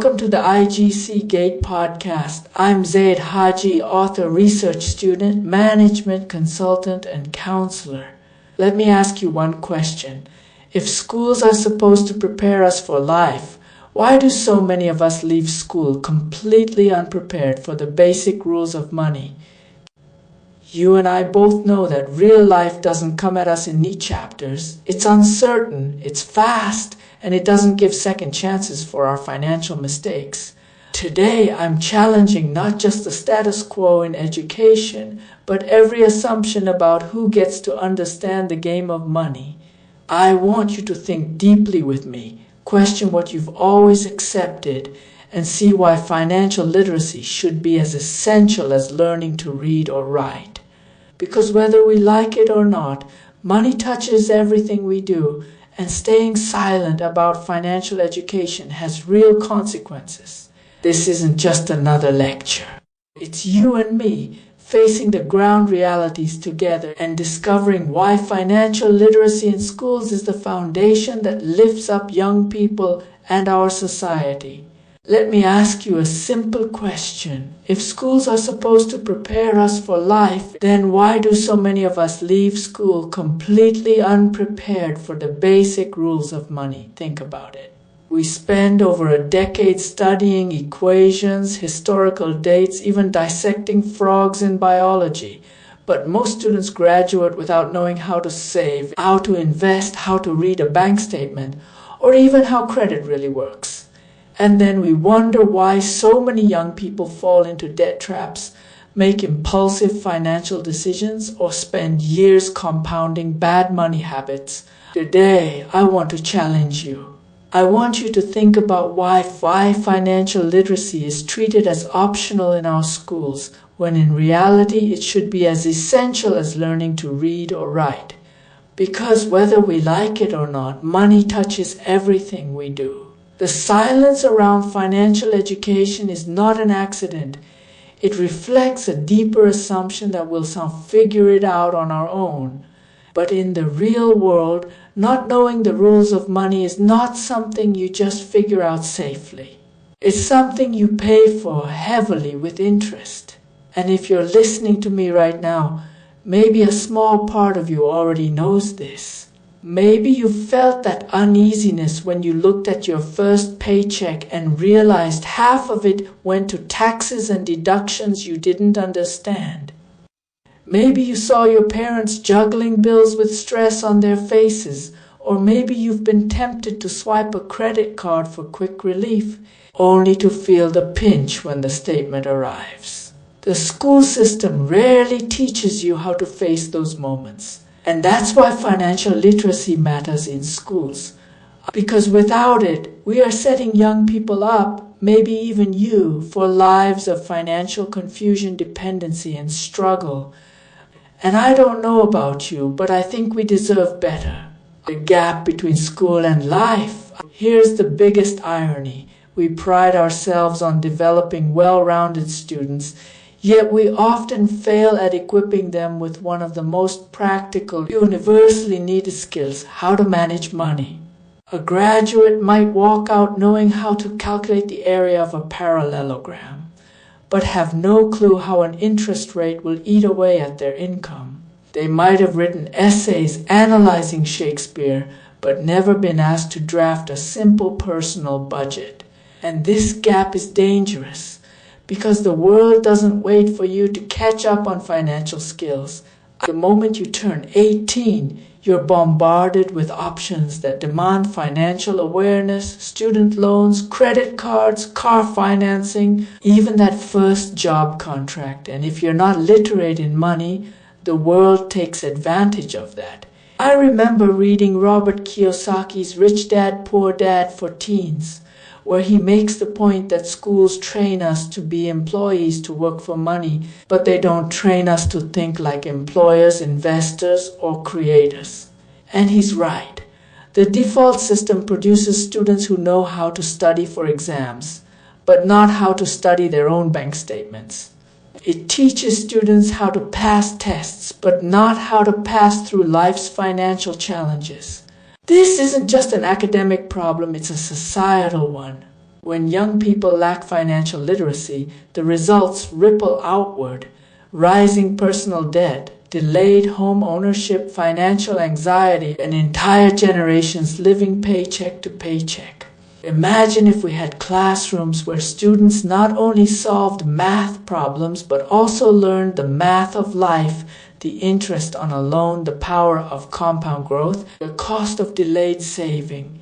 Welcome to the IGC Gate Podcast. I'm Zayd Haji, author, research student, management consultant, and counselor. Let me ask you one question. If schools are supposed to prepare us for life, why do so many of us leave school completely unprepared for the basic rules of money? You and I both know that real life doesn't come at us in neat chapters. It's uncertain, it's fast, and it doesn't give second chances for our financial mistakes. Today, I'm challenging not just the status quo in education, but every assumption about who gets to understand the game of money. I want you to think deeply with me, question what you've always accepted, and see why financial literacy should be as essential as learning to read or write. Because whether we like it or not, money touches everything we do, and staying silent about financial education has real consequences. This isn't just another lecture. It's you and me facing the ground realities together and discovering why financial literacy in schools is the foundation that lifts up young people and our society. Let me ask you a simple question. If schools are supposed to prepare us for life, then why do so many of us leave school completely unprepared for the basic rules of money? Think about it. We spend over a decade studying equations, historical dates, even dissecting frogs in biology. But most students graduate without knowing how to save, how to invest, how to read a bank statement, or even how credit really works. And then we wonder why so many young people fall into debt traps, make impulsive financial decisions, or spend years compounding bad money habits. Today, I want to challenge you. I want you to think about why financial literacy is treated as optional in our schools, when in reality it should be as essential as learning to read or write. Because whether we like it or not, money touches everything we do. The silence around financial education is not an accident. It reflects a deeper assumption that we'll figure it out on our own. But in the real world, not knowing the rules of money is not something you just figure out safely. It's something you pay for heavily with interest. And if you're listening to me right now, maybe a small part of you already knows this. Maybe you felt that uneasiness when you looked at your first paycheck and realized half of it went to taxes and deductions you didn't understand. Maybe you saw your parents juggling bills with stress on their faces, or maybe you've been tempted to swipe a credit card for quick relief, only to feel the pinch when the statement arrives. The school system rarely teaches you how to face those moments. And that's why financial literacy matters in schools. Because without it, we are setting young people up, maybe even you, for lives of financial confusion, dependency, and struggle. And I don't know about you, but I think we deserve better. The gap between school and life. Here's the biggest irony. We pride ourselves on developing well-rounded students, yet we often fail at equipping them with one of the most practical, universally needed skills, how to manage money. A graduate might walk out knowing how to calculate the area of a parallelogram, but have no clue how an interest rate will eat away at their income. They might have written essays analyzing Shakespeare, but never been asked to draft a simple personal budget. And this gap is dangerous. Because the world doesn't wait for you to catch up on financial skills. The moment you turn 18, you're bombarded with options that demand financial awareness, student loans, credit cards, car financing, even that first job contract. And if you're not literate in money, the world takes advantage of that. I remember reading Robert Kiyosaki's Rich Dad, Poor Dad for Teens, where he makes the point that schools train us to be employees to work for money, but they don't train us to think like employers, investors, or creators. And he's right. The default system produces students who know how to study for exams, but not how to study their own bank statements. It teaches students how to pass tests, but not how to pass through life's financial challenges. This isn't just an academic problem, it's a societal one. When young people lack financial literacy, the results ripple outward. Rising personal debt, delayed home ownership, financial anxiety, and entire generations living paycheck to paycheck. Imagine if we had classrooms where students not only solved math problems but also learned the math of life, the interest on a loan, the power of compound growth, the cost of delayed saving.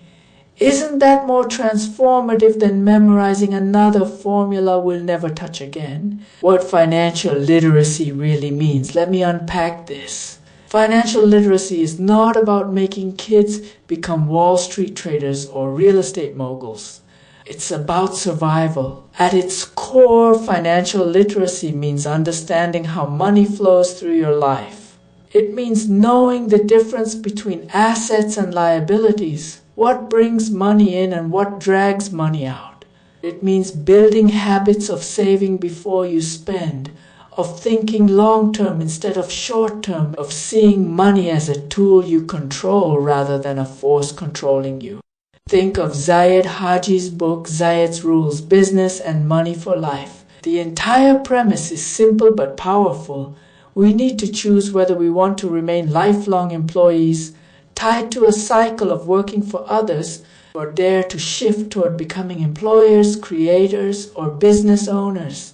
Isn't that more transformative than memorizing another formula we'll never touch again? What financial literacy really means, let me unpack this. Financial literacy is not about making kids become Wall Street traders or real estate moguls. It's about survival. At its core, financial literacy means understanding how money flows through your life. It means knowing the difference between assets and liabilities, what brings money in and what drags money out. It means building habits of saving before you spend, of thinking long-term instead of short-term, of seeing money as a tool you control rather than a force controlling you. Think of Zayd Haji's book, Zayd's Rules, Business and Money for Life. The entire premise is simple but powerful. We need to choose whether we want to remain lifelong employees, tied to a cycle of working for others, or dare to shift toward becoming employers, creators, or business owners.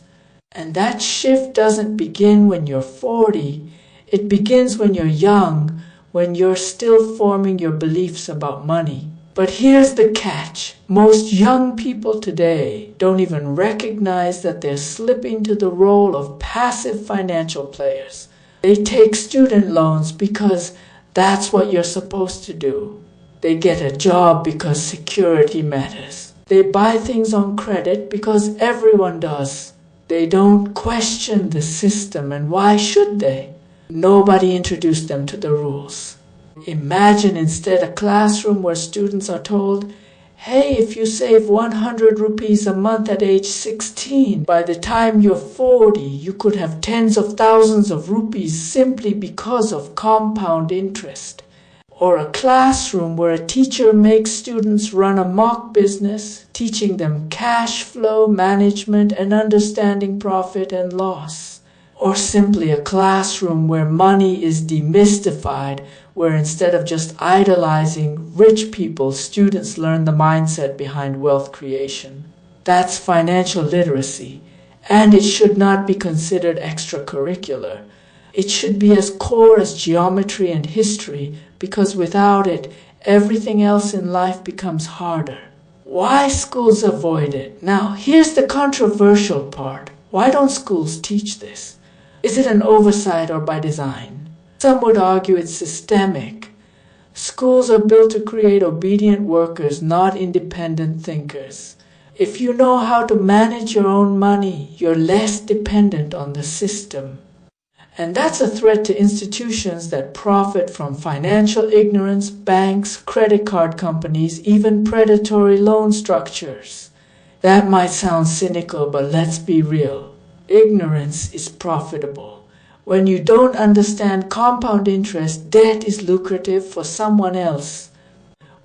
And that shift doesn't begin when you're 40. It begins when you're young, when you're still forming your beliefs about money. But here's the catch. Most young people today don't even recognize that they're slipping to the role of passive financial players. They take student loans because that's what you're supposed to do. They get a job because security matters. They buy things on credit because everyone does. They don't question the system, and why should they? Nobody introduced them to the rules. Imagine instead a classroom where students are told, hey, if you save 100 rupees a month at age 16, by the time you're 40, you could have tens of thousands of rupees simply because of compound interest. Or a classroom where a teacher makes students run a mock business, teaching them cash flow management and understanding profit and loss. Or simply a classroom where money is demystified, where instead of just idolizing rich people, students learn the mindset behind wealth creation. That's financial literacy, and it should not be considered extracurricular. It should be as core as geometry and history, because without it, everything else in life becomes harder. Why schools avoid it? Now, here's the controversial part. Why don't schools teach this? Is it an oversight or by design? Some would argue it's systemic. Schools are built to create obedient workers, not independent thinkers. If you know how to manage your own money, you're less dependent on the system. And that's a threat to institutions that profit from financial ignorance, banks, credit card companies, even predatory loan structures. That might sound cynical, but let's be real. Ignorance is profitable. When you don't understand compound interest, debt is lucrative for someone else.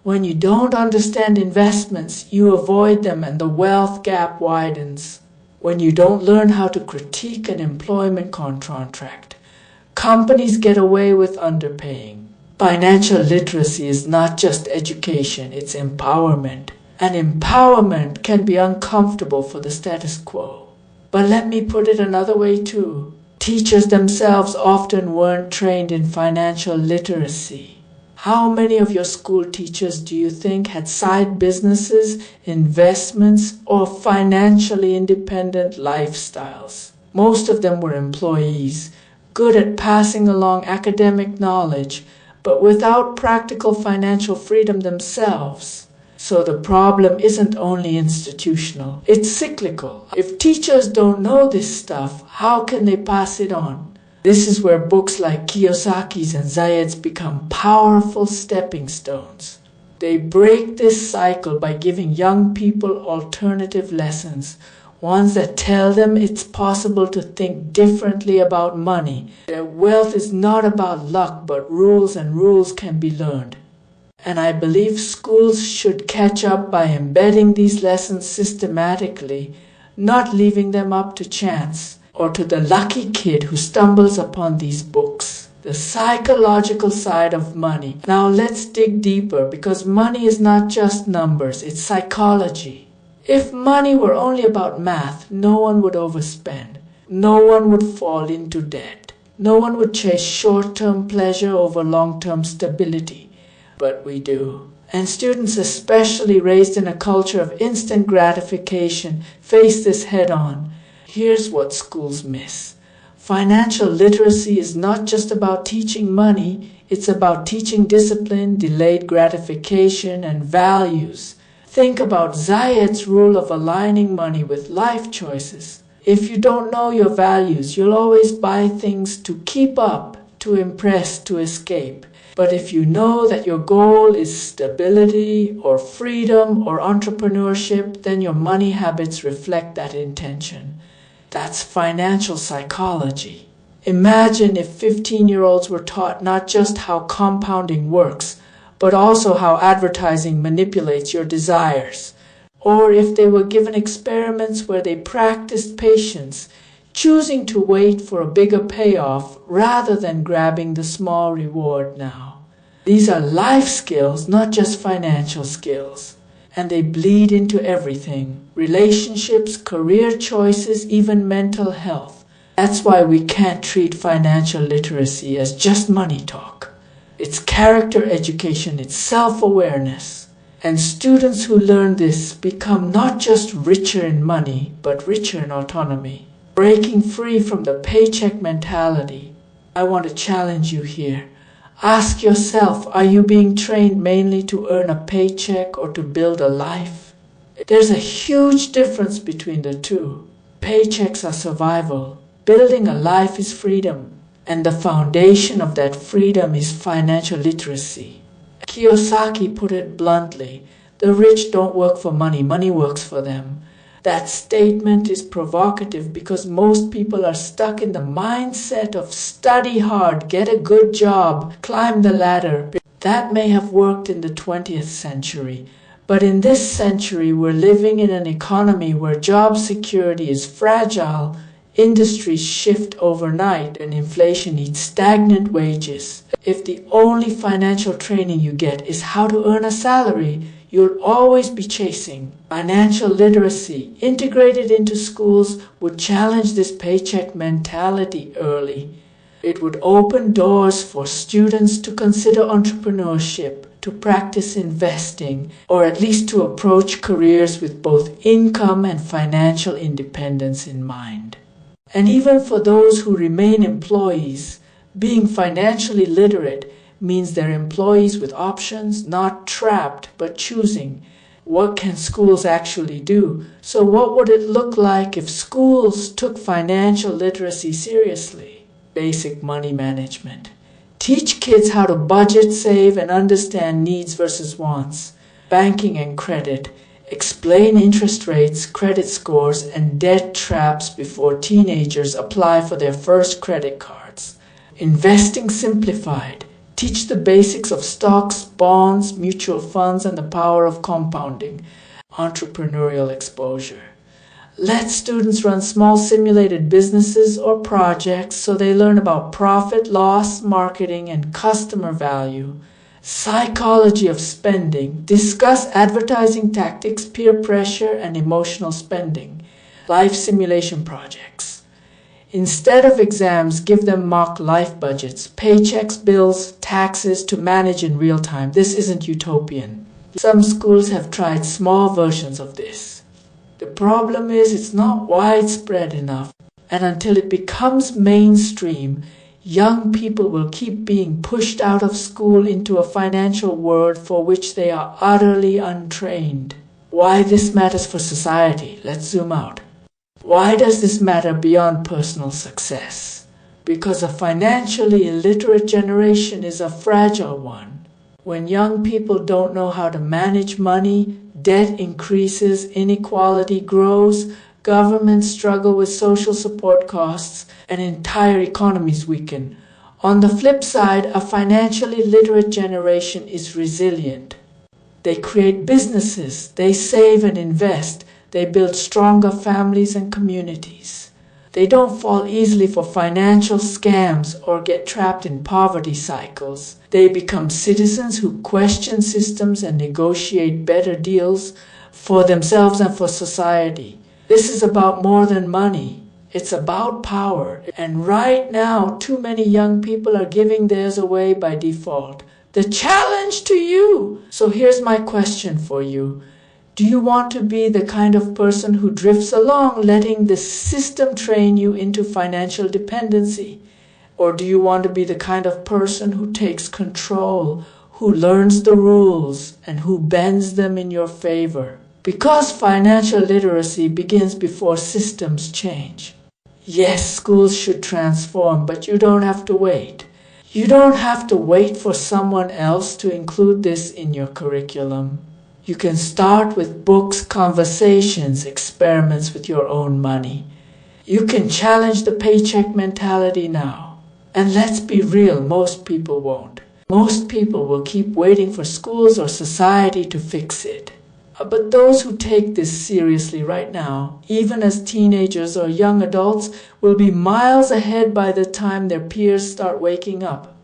When you don't understand investments, you avoid them and the wealth gap widens. When you don't learn how to critique an employment contract, companies get away with underpaying. Financial literacy is not just education, it's empowerment. And empowerment can be uncomfortable for the status quo. But let me put it another way too. Teachers themselves often weren't trained in financial literacy. How many of your school teachers do you think had side businesses, investments, or financially independent lifestyles? Most of them were employees, good at passing along academic knowledge, but without practical financial freedom themselves. So the problem isn't only institutional, it's cyclical. If teachers don't know this stuff, how can they pass it on? This is where books like Kiyosaki's and Zayd's become powerful stepping stones. They break this cycle by giving young people alternative lessons, ones that tell them it's possible to think differently about money, that wealth is not about luck but rules and rules can be learned. And I believe schools should catch up by embedding these lessons systematically, not leaving them up to chance or to the lucky kid who stumbles upon these books. The psychological side of money. Now let's dig deeper, because money is not just numbers, it's psychology. If money were only about math, no one would overspend. No one would fall into debt. No one would chase short-term pleasure over long-term stability. But we do. And students, especially raised in a culture of instant gratification, face this head-on. Here's what schools miss. Financial literacy is not just about teaching money, it's about teaching discipline, delayed gratification, and values. Think about Zayd's rule of aligning money with life choices. If you don't know your values, you'll always buy things to keep up, to impress, to escape. But if you know that your goal is stability or freedom or entrepreneurship, then your money habits reflect that intention. That's financial psychology. Imagine if 15-year-olds were taught not just how compounding works, but also how advertising manipulates your desires. Or if they were given experiments where they practiced patience, choosing to wait for a bigger payoff rather than grabbing the small reward now. These are life skills, not just financial skills. And they bleed into everything. Relationships, career choices, even mental health. That's why we can't treat financial literacy as just money talk. It's character education, it's self-awareness. And students who learn this become not just richer in money, but richer in autonomy. Breaking free from the paycheck mentality. I want to challenge you here. Ask yourself, are you being trained mainly to earn a paycheck or to build a life? There's a huge difference between the two. Paychecks are survival. Building a life is freedom. And the foundation of that freedom is financial literacy. Kiyosaki put it bluntly, the rich don't work for money, money works for them. That statement is provocative because most people are stuck in the mindset of study hard, get a good job, climb the ladder. That may have worked in the 20th century, but in this century we're living in an economy where job security is fragile, industries shift overnight, and inflation eats stagnant wages. If the only financial training you get is how to earn a salary, you'll always be chasing. Financial literacy integrated into schools would challenge this paycheck mentality early. It would open doors for students to consider entrepreneurship, to practice investing, or at least to approach careers with both income and financial independence in mind. And even for those who remain employees, being financially literate means they're employees with options, not trapped, but choosing. What can schools actually do? So what would it look like if schools took financial literacy seriously? Basic money management. Teach kids how to budget, save, and understand needs versus wants. Banking and credit. Explain interest rates, credit scores, and debt traps before teenagers apply for their first credit cards. Investing simplified. Teach the basics of stocks, bonds, mutual funds, and the power of compounding. Entrepreneurial exposure. Let students run small simulated businesses or projects so they learn about profit, loss, marketing, and customer value. Psychology of spending. Discuss advertising tactics, peer pressure, and emotional spending. Life simulation projects. Instead of exams, give them mock life budgets, paychecks, bills, taxes to manage in real time. This isn't utopian. Some schools have tried small versions of this. The problem is it's not widespread enough, and until it becomes mainstream, young people will keep being pushed out of school into a financial world for which they are utterly untrained. Why this matters for society? Let's zoom out. Why does this matter beyond personal success? Because a financially illiterate generation is a fragile one. When young people don't know how to manage money, debt increases, inequality grows, governments struggle with social support costs, and entire economies weaken. On the flip side, a financially literate generation is resilient. They create businesses, they save and invest, they build stronger families and communities. They don't fall easily for financial scams or get trapped in poverty cycles. They become citizens who question systems and negotiate better deals for themselves and for society. This is about more than money. It's about power. And right now, too many young people are giving theirs away by default. The challenge to you. So here's my question for you. Do you want to be the kind of person who drifts along, letting the system train you into financial dependency? Or do you want to be the kind of person who takes control, who learns the rules, and who bends them in your favor? Because financial literacy begins before systems change. Yes, schools should transform, but you don't have to wait. You don't have to wait for someone else to include this in your curriculum. You can start with books, conversations, experiments with your own money. You can challenge the paycheck mentality now. And let's be real, most people won't. Most people will keep waiting for schools or society to fix it. But those who take this seriously right now, even as teenagers or young adults, will be miles ahead by the time their peers start waking up.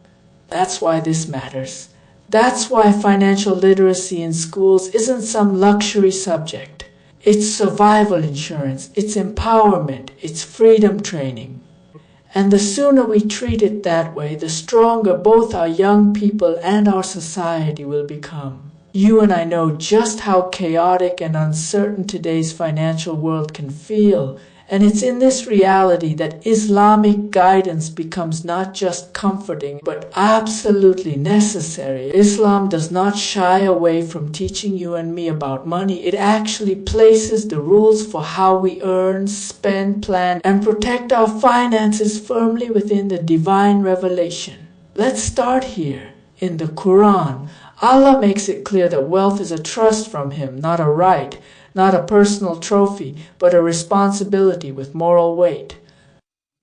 That's why this matters. That's why financial literacy in schools isn't some luxury subject. It's survival insurance, it's empowerment, it's freedom training. And the sooner we treat it that way, the stronger both our young people and our society will become. You and I know just how chaotic and uncertain today's financial world can feel. And it's in this reality that Islamic guidance becomes not just comforting, but absolutely necessary. Islam does not shy away from teaching you and me about money. It actually places the rules for how we earn, spend, plan, and protect our finances firmly within the divine revelation. Let's start here. In the Quran, Allah makes it clear that wealth is a trust from Him, not a right. Not a personal trophy, but a responsibility with moral weight.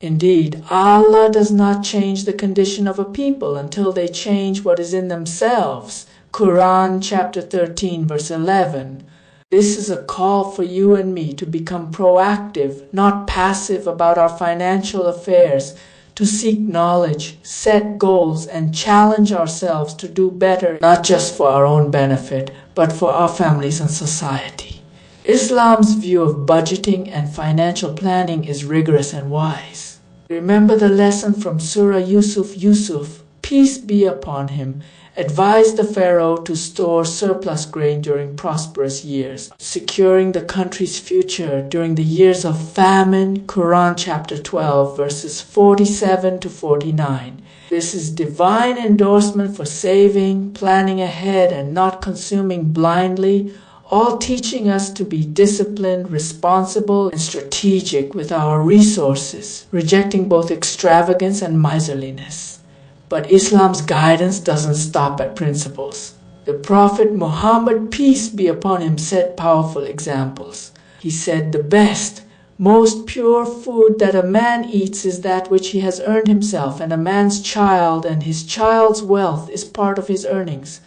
Indeed, Allah does not change the condition of a people until they change what is in themselves. Quran chapter 13 verse 11. This is a call for you and me to become proactive, not passive about our financial affairs, to seek knowledge, set goals, and challenge ourselves to do better, not just for our own benefit, but for our families and society. Islam's view of budgeting and financial planning is rigorous and wise. Remember the lesson from Surah Yusuf, peace be upon him, advised the Pharaoh to store surplus grain during prosperous years, securing the country's future during the years of famine. Quran chapter 12 verses 47 to 49. This is divine endorsement for saving, planning ahead, and not consuming blindly, all teaching us to be disciplined, responsible, and strategic with our resources, rejecting both extravagance and miserliness. But Islam's guidance doesn't stop at principles. The Prophet Muhammad, peace be upon him, set powerful examples. He said, the best, most pure food that a man eats is that which he has earned himself, and a man's child and his child's wealth is part of his earnings.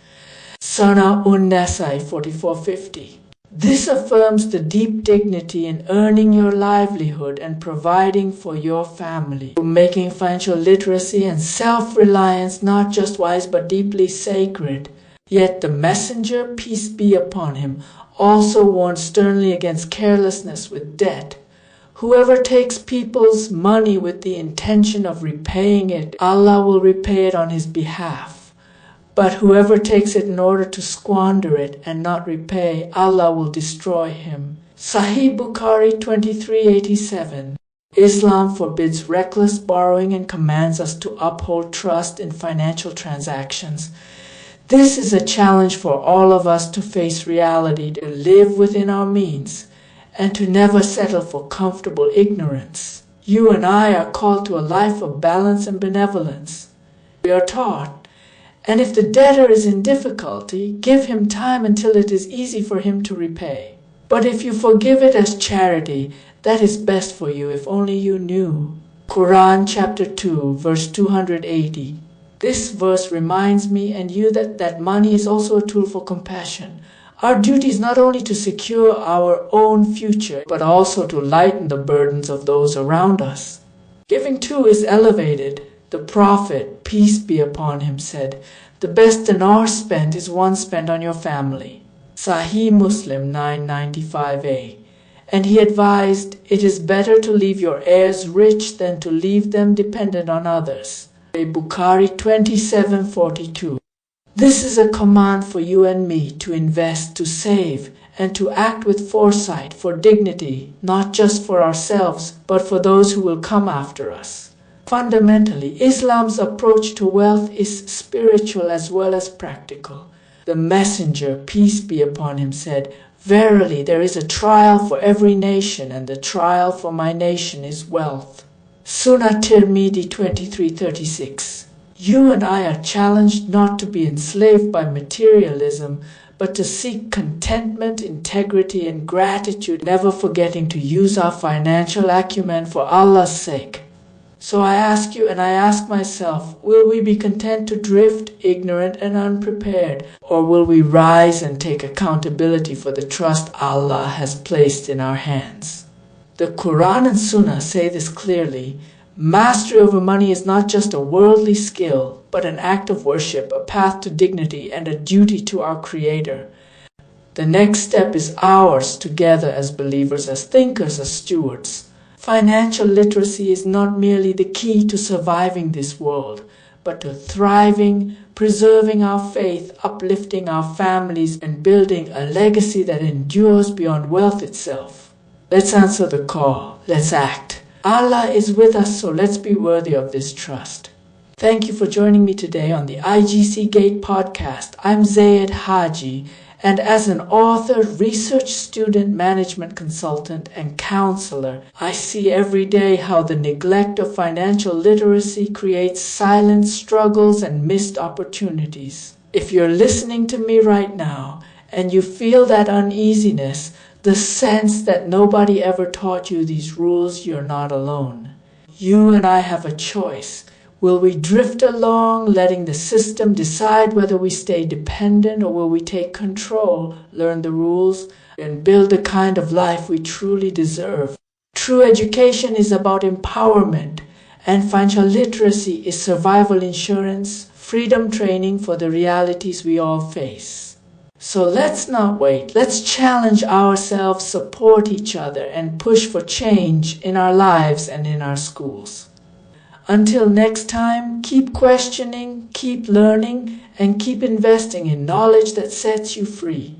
Sana Un-Nasai 4450. This affirms the deep dignity in earning your livelihood and providing for your family, making financial literacy and self-reliance not just wise but deeply sacred. Yet the messenger, peace be upon him, also warned sternly against carelessness with debt. Whoever takes people's money with the intention of repaying it, Allah will repay it on his behalf. But whoever takes it in order to squander it and not repay, Allah will destroy him. Sahih Bukhari 2387. Islam forbids reckless borrowing and commands us to uphold trust in financial transactions. This is a challenge for all of us to face reality, to live within our means, and to never settle for comfortable ignorance. You and I are called to a life of balance and benevolence. We are taught, and if the debtor is in difficulty, give him time until it is easy for him to repay. But if you forgive it as charity, that is best for you if only you knew. Quran chapter 2 verse 280. This verse reminds me and you that money is also a tool for compassion. Our duty is not only to secure our own future, but also to lighten the burdens of those around us. Giving too is elevated. The Prophet, peace be upon him, said, "The best dinar spent is one spent on your family." Sahih Muslim 995a. And he advised, "It is better to leave your heirs rich than to leave them dependent on others." Bukhari 2742. This is a command for you and me to invest, to save, and to act with foresight for dignity, not just for ourselves, but for those who will come after us. Fundamentally, Islam's approach to wealth is spiritual as well as practical. The Messenger, peace be upon him, said, "Verily there is a trial for every nation, and the trial for my nation is wealth." Sunnah Tirmidhi 2336. You and I are challenged not to be enslaved by materialism, but to seek contentment, integrity, and gratitude, never forgetting to use our financial acumen for Allah's sake. So I ask you and I ask myself, will we be content to drift, ignorant and unprepared, or will we rise and take accountability for the trust Allah has placed in our hands? The Quran and Sunnah say this clearly. Mastery over money is not just a worldly skill, but an act of worship, a path to dignity, and a duty to our Creator. The next step is ours together as believers, as thinkers, as stewards. Financial literacy is not merely the key to surviving this world, but to thriving, preserving our faith, uplifting our families, and building a legacy that endures beyond wealth itself. Let's answer the call. Let's act. Allah is with us, so let's be worthy of this trust. Thank you for joining me today on the IGC Gate Podcast. I'm Zayd Haji, and as an author, research student, management consultant, and counselor, I see every day how the neglect of financial literacy creates silent struggles and missed opportunities. If you're listening to me right now, and you feel that uneasiness, the sense that nobody ever taught you these rules, you're not alone. You and I have a choice. Will we drift along, letting the system decide whether we stay dependent, or will we take control, learn the rules, and build the kind of life we truly deserve? True education is about empowerment, and financial literacy is survival insurance, freedom training for the realities we all face. So let's not wait. Let's challenge ourselves, support each other, and push for change in our lives and in our schools. Until next time, keep questioning, keep learning, and keep investing in knowledge that sets you free.